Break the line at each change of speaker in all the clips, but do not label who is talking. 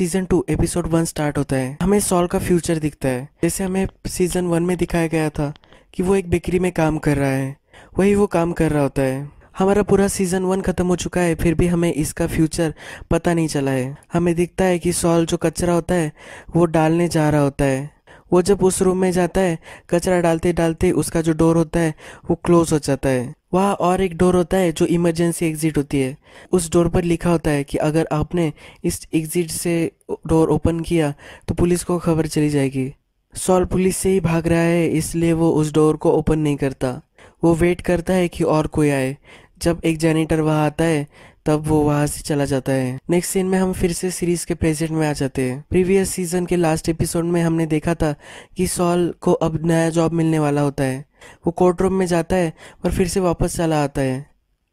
Season 2 episode 1 start होता है। हमें सॉल का फ्यूचर दिखता है, जैसे हमें सीजन 1 में दिखाया गया था कि वो एक बेकरी में काम कर रहा है, वही वो काम कर रहा होता है। हमारा पूरा सीजन 1 खत्म हो चुका है, फिर भी हमें इसका फ्यूचर पता नहीं चला है। हमें दिखता है कि सॉल जो कचरा होता है वो डालने जा रहा होता है। वो जब उस रूम में जाता है, कचरा डालते डालते उसका जो डोर होता है वो क्लोज हो जाता है। वहाँ और एक डोर होता है जो इमरजेंसी एग्जिट होती है। उस डोर पर लिखा होता है कि अगर आपने इस एग्जिट से डोर ओपन किया तो पुलिस को खबर चली जाएगी। सॉल पुलिस से ही भाग रहा है, इसलिए वो उस डोर को ओपन नहीं करता। वो वेट करता है कि और कोई आए। जब एक जैनिटर वहाँ आता है तब वो वहाँ से चला जाता है। नेक्स्ट सीन में हम फिर से सीरीज के प्रेजेंट में आ जाते हैं। प्रीवियस सीजन के लास्ट एपिसोड में हमने देखा था कि सॉल को अब नया जॉब मिलने वाला होता है। वो कोर्ट रूम में जाता है पर फिर से वापस चला आता है।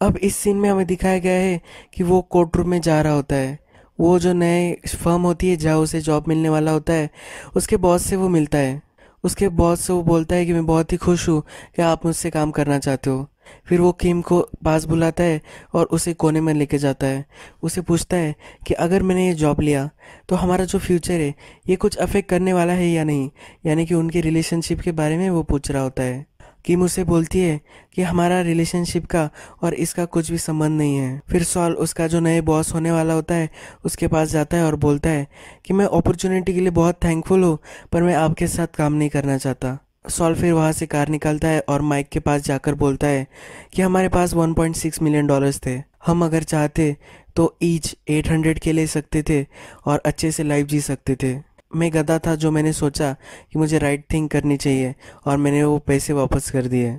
अब इस सीन में हमें दिखाया गया है कि वो कोर्ट रूम में जा रहा होता है। वो जो नए फर्म होती है जहाँ उसे जॉब मिलने वाला होता है, उसके बॉस से वो मिलता है। उसके बॉस से वो बोलता है कि मैं बहुत ही खुश हूँ कि आप मुझसे काम करना चाहते हो। फिर वो किम को पास बुलाता है और उसे कोने में लेके जाता है। उसे पूछता है कि अगर मैंने ये जॉब लिया तो हमारा जो फ्यूचर है ये कुछ अफेक्ट करने वाला है या नहीं, यानी कि उनके रिलेशनशिप के बारे में वो पूछ रहा होता है। किम उसे बोलती है कि हमारा रिलेशनशिप का और इसका कुछ भी संबंध नहीं है। फिर सॉल उसका जो नए बॉस होने वाला होता है उसके पास जाता है और बोलता है कि मैं अपॉर्चुनिटी के लिए बहुत थैंकफुल हूँ, पर मैं आपके साथ काम नहीं करना चाहता। सॉल फिर वहाँ से कार निकालता है और माइक के पास जाकर बोलता है कि हमारे पास 1.6 मिलियन डॉलर्स थे। हम अगर चाहते तो ईच 800 के ले सकते थे और अच्छे से लाइफ जी सकते थे। मैं गधा था जो मैंने सोचा कि मुझे राइट थिंग करनी चाहिए और मैंने वो पैसे वापस कर दिए।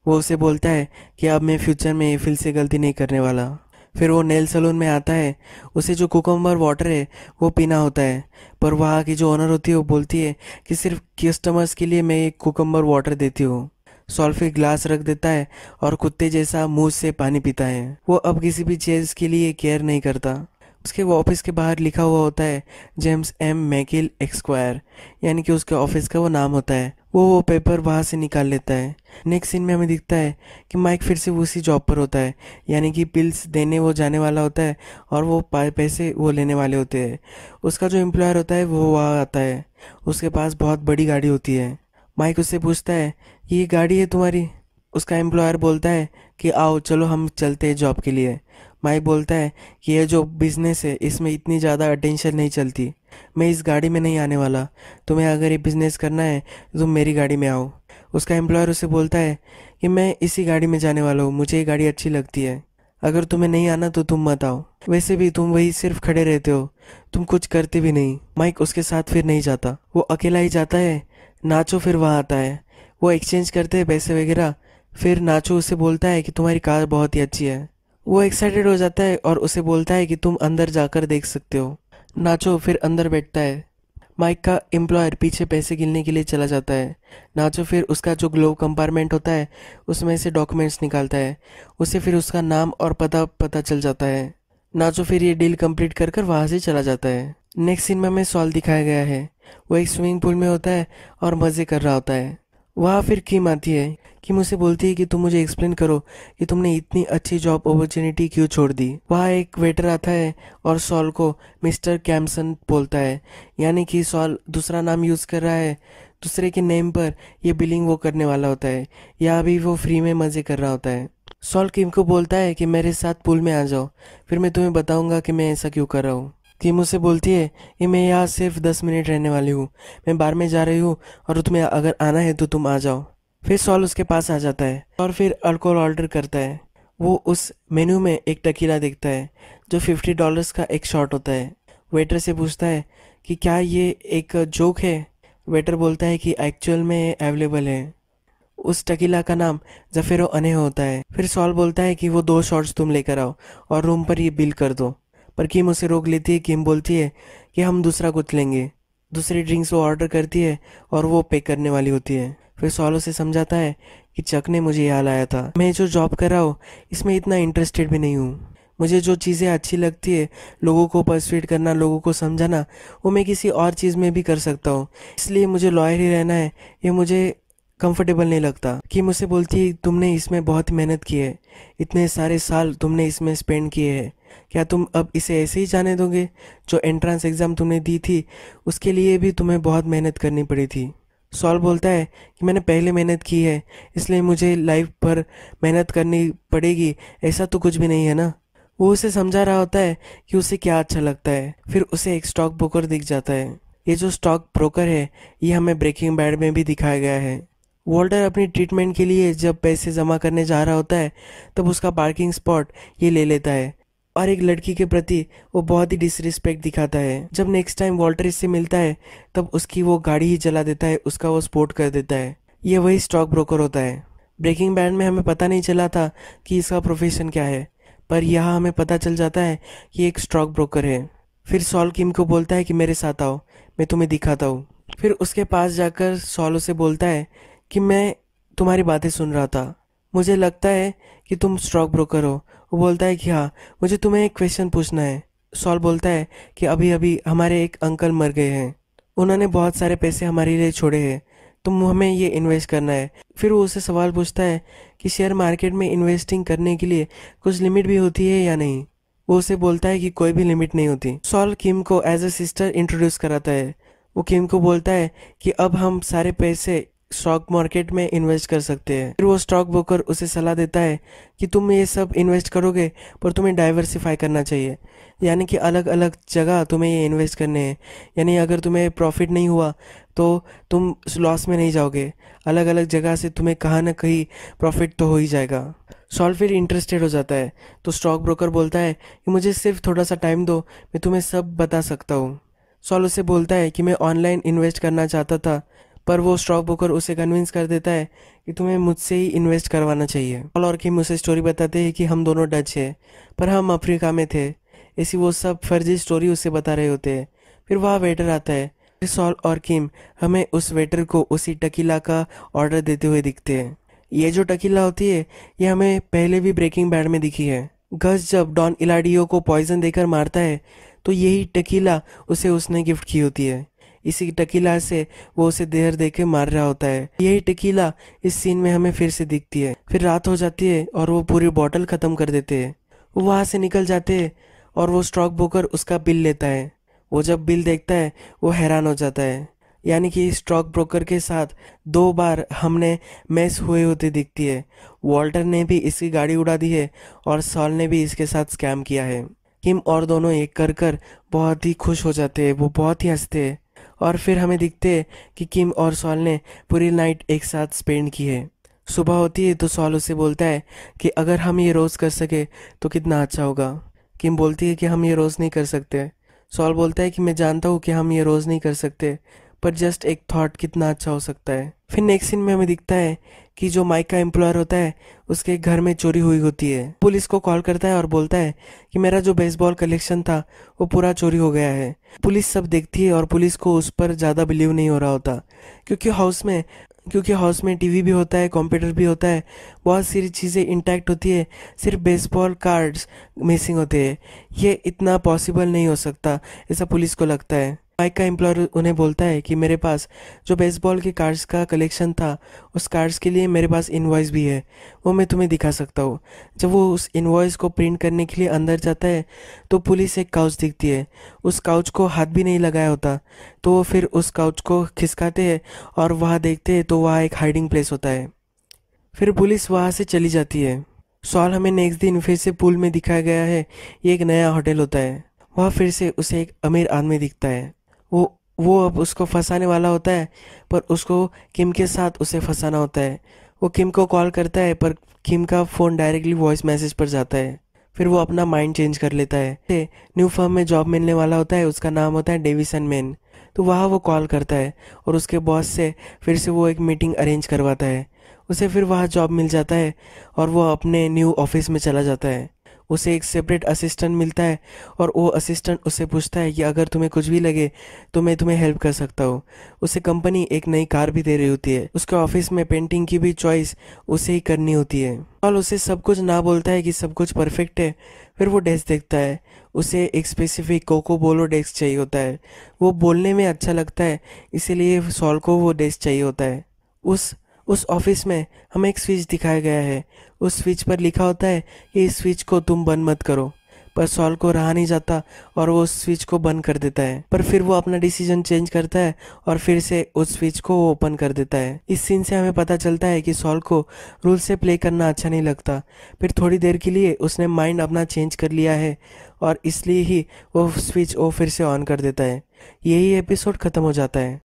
वो उसे बोलता है कि अब मैं फ्यूचर में ये फिर से गलती नहीं करने वाला। फिर वो नेल सलून में आता है। उसे जो कुकम्बर वाटर है वो पीना होता है, पर वहाँ की जो ओनर होती है वो बोलती है कि सिर्फ कस्टमर्स के लिए मैं एक कुकम्बर वाटर देती हूँ। सॉल फिर ग्लास रख देता है और कुत्ते जैसा मुंह से पानी पीता है। वो अब किसी भी चीज़ के लिए केयर नहीं करता। उसके वो ऑफिस के बाहर लिखा हुआ होता है जेम्स एम मैकिल एक्सक्वायर, यानी कि उसके ऑफिस का वो नाम होता है। वो पेपर वहाँ से निकाल लेता है। नेक्स्ट सीन में हमें दिखता है कि माइक फिर से उसी जॉब पर होता है, यानी कि बिल्स देने वो जाने वाला होता है और वो पैसे वो लेने वाले होते हैं। उसका जो एम्प्लॉयर होता है वो वहाँ आता है। उसके पास बहुत बड़ी गाड़ी होती है। माइक उससे पूछता है कि ये गाड़ी है तुम्हारी? उसका एम्प्लॉयर बोलता है कि आओ चलो हम चलते हैं जॉब के लिए। माइक बोलता है कि ये जो बिज़नेस है इसमें इतनी ज़्यादा अटेंशन नहीं चलती। मैं इस गाड़ी में नहीं आने वाला। तुम्हें अगर ये बिज़नेस करना है तो तुम मेरी गाड़ी में आओ। उसका एम्प्लॉयर उसे बोलता है कि मैं इसी गाड़ी में जाने वाला हूँ, मुझे ये गाड़ी अच्छी लगती है। अगर तुम्हें नहीं आना तो तुम मत आओ। वैसे भी तुम वही सिर्फ खड़े रहते हो, तुम कुछ करते भी नहीं। माइक उसके साथ फिर नहीं जाता, वो अकेला ही जाता है। नाचो फिर वहाँ आता है। वो एक्सचेंज करते हैं पैसे वगैरह। फिर नाचो उसे बोलता है कि तुम्हारी कार बहुत ही अच्छी है। वो एक्साइटेड हो जाता है और उसे बोलता है कि तुम अंदर जाकर देख सकते हो। नाचो फिर अंदर बैठता है। माइक का एम्प्लॉयर पीछे पैसे गिनने के लिए चला जाता है। नाचो फिर उसका जो ग्लोव कंपार्टमेंट होता है उसमें से डॉक्यूमेंट्स निकालता है। उसे फिर उसका नाम और पता पता चल जाता है। नाचो फिर ये डील कंप्लीट कर कर वहाँ से चला जाता है। नेक्स्ट सीन में हमें सॉल दिखाया गया है। वो एक स्विमिंग पूल में होता है और मज़े कर रहा होता है। वहाँ फिर किम आती है। किम उसे बोलती है कि तुम मुझे एक्सप्लेन करो कि तुमने इतनी अच्छी जॉब अपॉर्चुनिटी क्यों छोड़ दी। वहाँ एक वेटर आता है और सॉल को मिस्टर कैम्सन बोलता है, यानी कि सॉल दूसरा नाम यूज़ कर रहा है। दूसरे के नेम पर ये बिलिंग वो करने वाला होता है, या अभी वो फ्री में मज़े कर रहा होता है। सॉल किम को बोलता है कि मेरे साथ पूल में आ जाओ, फिर मैं तुम्हें बताऊंगा कि मैं ऐसा क्यों कर रहा हूँ। किम उसे बोलती है कि मैं यहाँ सिर्फ 10 मिनट रहने वाली हूँ, मैं बार में जा रही हूँ और तुम्हें अगर आना है तो तुम आ जाओ। फिर सॉल उसके पास आ जाता है और फिर अल्कोहल ऑर्डर करता है। वो उस मेन्यू में एक टकीला देखता है जो $50 का एक शॉट होता है। वेटर से पूछता है कि क्या ये एक जोक है। वेटर बोलता है कि एक्चुअल में अवेलेबल है। उस टकीला का नाम जफेरो अनेहो होता है। फिर सॉल बोलता है कि वो 2 शॉट्स तुम लेकर आओ और रूम पर ये बिल कर दो, पर किम उसे रोक लेती है। किम बोलती है कि हम दूसरा कुछ लेंगे। दूसरी ड्रिंक्स वो ऑर्डर करती है और वो पे करने वाली होती है। फिर सॉल उसे समझाता है कि चक ने मुझे यहाँ लाया था, मैं जो जॉब कर रहा हूँ इसमें इतना इंटरेस्टेड भी नहीं हूँ। मुझे जो चीज़ें अच्छी लगती है, लोगों को पर्सुएड करना, लोगों को समझाना, वो मैं किसी और चीज़ में भी कर सकता हूँ। इसलिए मुझे लॉयर ही रहना है, ये मुझे कंफर्टेबल नहीं लगता। कि मुझसे बोलती है तुमने इसमें बहुत मेहनत की है, इतने सारे साल तुमने इसमें स्पेंड किए हैं, क्या तुम अब इसे ऐसे ही जाने दोगे? जो एंट्रेंस एग्ज़ाम तुमने दी थी उसके लिए भी तुम्हें बहुत मेहनत करनी पड़ी थी। सॉल बोलता है कि मैंने पहले मेहनत की है, इसलिए मुझे लाइफ पर मेहनत करनी पड़ेगी, ऐसा तो कुछ भी नहीं है ना। वो उसे समझा रहा होता है कि उसे क्या अच्छा लगता है। फिर उसे एक स्टॉक ब्रोकर दिख जाता है। ये जो स्टॉक ब्रोकर है ये हमें ब्रेकिंग बैड में भी दिखाया गया है। वॉल्टर अपनी ट्रीटमेंट के लिए जब पैसे जमा करने जा रहा होता है तब उसका पार्किंग स्पॉट ये ले लेता है और एक लड़की के प्रति वो बहुत ही डिसरिस्पेक्ट दिखाता है। जब नेक्स्ट टाइम वॉल्टर इससे मिलता है तब उसकी वो गाड़ी ही जला देता है, उसका वो स्पोर्ट कर देता है। ये वही स्टॉक ब्रोकर होता है। ब्रेकिंग बैड में हमें पता नहीं चला था कि इसका प्रोफेशन क्या है, पर यहाँ हमें पता चल जाता है कि एक स्टॉक ब्रोकर है। फिर सॉल किम को बोलता है कि मेरे साथ आओ, मैं तुम्हें दिखाता हूँ। फिर उसके पास जाकर सॉल उसे बोलता है कि मैं तुम्हारी बातें सुन रहा था, मुझे लगता है कि तुम स्टॉक ब्रोकर हो। वो बोलता है कि हाँ, मुझे तुम्हें एक क्वेश्चन पूछना है। सॉल बोलता है कि अभी अभी हमारे एक अंकल मर गए हैं, उन्होंने बहुत सारे पैसे हमारे लिए छोड़े हैं, तो हमें ये इन्वेस्ट करना है। फिर वो उससे सवाल पूछता है कि शेयर मार्केट में इन्वेस्टिंग करने के लिए कुछ लिमिट भी होती है या नहीं। वो उसे बोलता है कि कोई भी लिमिट नहीं होती। सॉल किम को एज अ सिस्टर इंट्रोड्यूस कराता है। वो किम को बोलता है कि अब हम सारे पैसे स्टॉक मार्केट में इन्वेस्ट कर सकते हैं। फिर वो स्टॉक ब्रोकर उसे सलाह देता है कि तुम ये सब इन्वेस्ट करोगे पर तुम्हें डाइवर्सिफाई करना चाहिए, यानी कि अलग अलग जगह तुम्हें ये इन्वेस्ट करने हैं। यानी अगर तुम्हें प्रॉफिट नहीं हुआ तो तुम लॉस में नहीं जाओगे, अलग अलग जगह से तुम्हें कहाँ ना कहीं प्रॉफिट तो हो ही जाएगा। सॉल फिर इंटरेस्टेड हो जाता है तो स्टॉक ब्रोकर बोलता है कि मुझे सिर्फ थोड़ा सा टाइम दो, मैं तुम्हें सब बता सकता हूँ। सॉल उसे बोलता है कि मैं ऑनलाइन इन्वेस्ट करना चाहता था, पर वो स्टॉक ब्रोकर उसे कन्विंस कर देता है कि तुम्हें मुझसे ही इन्वेस्ट करवाना चाहिए। पॉल और किम उसे स्टोरी बताते हैं कि हम दोनों डच हैं पर हम अफ्रीका में थे, ऐसी वो सब फर्जी स्टोरी उसे बता रहे होते हैं। फिर वहाँ वेटर आता है। फिर सॉल और किम हमें उस वेटर को उसी टकीला का ऑर्डर देते हुए दिखते हैं। ये जो टकीला होती है ये हमें पहले भी ब्रेकिंग बैड में दिखी है। गस जब डॉन इलाडियो को पॉइजन देकर मारता है तो यही टकीला उसे उसने गिफ्ट की होती है। इसी टकीला से वो उसे देर दे के मार रहा होता है। यही टकीला इस सीन में हमें फिर से दिखती है। फिर रात हो जाती है और वो पूरी बॉटल ख़त्म कर देते हैं। वो वहाँ से निकल जाते हैं और वो स्टॉक ब्रोकर उसका बिल लेता है। वो जब बिल देखता है वो हैरान हो जाता है, यानी कि स्टॉक ब्रोकर के साथ 2 बार हमने मैस हुए होते दिखती है। वॉल्टर ने भी इसकी गाड़ी उड़ा दी है और सॉल ने भी इसके साथ स्कैम किया है। किम और दोनों एक कर कर बहुत ही खुश हो जाते हैं, वो बहुत ही हंसते हैं। और फिर हमें दिखते हैं कि किम और सॉल ने पूरी नाइट एक साथ स्पेंड की है। सुबह होती है तो सॉल उसे बोलता है कि अगर हम ये रोज़ कर सके तो कितना अच्छा होगा। किम बोलती है कि हम ये रोज़ नहीं कर सकते। सॉल बोलता है कि मैं जानता हूँ कि हम ये रोज़ नहीं कर सकते, पर जस्ट एक थॉट कितना अच्छा हो सकता है। फिर नेक्स्ट सीन में हमें दिखता है कि जो माइक का एम्प्लॉयर होता है उसके घर में चोरी हुई होती है। पुलिस को कॉल करता है और बोलता है कि मेरा जो बेसबॉल कलेक्शन था वो पूरा चोरी हो गया है। पुलिस सब देखती है और पुलिस को उस पर ज़्यादा बिलीव नहीं हो रहा होता, क्योंकि हाउस में टीवी भी होता है, कंप्यूटर भी होता है, बहुत सारी चीज़ें इंटैक्ट होती है, सिर्फ बेसबॉल कार्ड्स मिसिंग होते हैं। ये इतना पॉसिबल नहीं हो सकता, ऐसा पुलिस को लगता है। माइक का एम्प्लॉयर उन्हें बोलता है कि मेरे पास जो बेसबॉल के कार्ड्स का कलेक्शन था उस कार्ड्स के लिए मेरे पास इनवॉइस भी है, वो मैं तुम्हें दिखा सकता हूँ। जब वो उस इनवॉइस को प्रिंट करने के लिए अंदर जाता है तो पुलिस एक काउच दिखती है। उस काउच को हाथ भी नहीं लगाया होता, तो वो फिर उस काउच को खिसकाते हैं और वहाँ देखते हैं तो वहाँ एक हाइडिंग प्लेस होता है। फिर पुलिस वहाँ से चली जाती है। सॉल हमें नेक्स्ट दिन फिर से पूल में दिखाया गया है। ये एक नया होटल होता है। वहाँ फिर से उसे एक अमीर आदमी दिखता है। वो अब उसको फंसाने वाला होता है, पर उसको किम के साथ उसे फंसाना होता है। वो किम को कॉल करता है पर किम का फ़ोन डायरेक्टली वॉइस मैसेज पर जाता है। फिर वो अपना माइंड चेंज कर लेता है। न्यू फर्म में जॉब मिलने वाला होता है, उसका नाम होता है डेविसन मैन। तो वहाँ वो कॉल करता है और उसके बॉस से फिर से वो एक मीटिंग अरेंज करवाता है। उसे फिर वहाँ जॉब मिल जाता है और वो अपने न्यू ऑफिस में चला जाता है। उसे एक सेपरेट असिस्टेंट मिलता है और वो असिस्टेंट उससे पूछता है कि अगर तुम्हें कुछ भी लगे तो मैं तुम्हें हेल्प कर सकता हूँ। उसे कंपनी एक नई कार भी दे रही होती है। उसके ऑफिस में पेंटिंग की भी चॉइस उसे ही करनी होती है। और उसे सब कुछ ना बोलता है कि सब कुछ परफेक्ट है। फिर वो डेस्क देखता है, उसे एक स्पेसिफिक कोको बोलो डेस्क चाहिए होता है। वो बोलने में अच्छा लगता है, इसीलिए सॉल को वो डेस्क चाहिए होता है। उस ऑफिस में हमें एक स्विच दिखाया गया है। उस स्विच पर लिखा होता है कि इस स्विच को तुम बंद मत करो, पर सॉल को रहा नहीं जाता और वो उस स्विच को बंद कर देता है। पर फिर वो अपना डिसीजन चेंज करता है और फिर से उस स्विच को ओपन कर देता है। इस सीन से हमें पता चलता है कि सॉल को रूल से प्ले करना अच्छा नहीं लगता। फिर थोड़ी देर के लिए उसने माइंड अपना चेंज कर लिया है और इसलिए ही वो स्विच वो फिर से ऑन कर देता है। यही एपिसोड खत्म हो जाता है।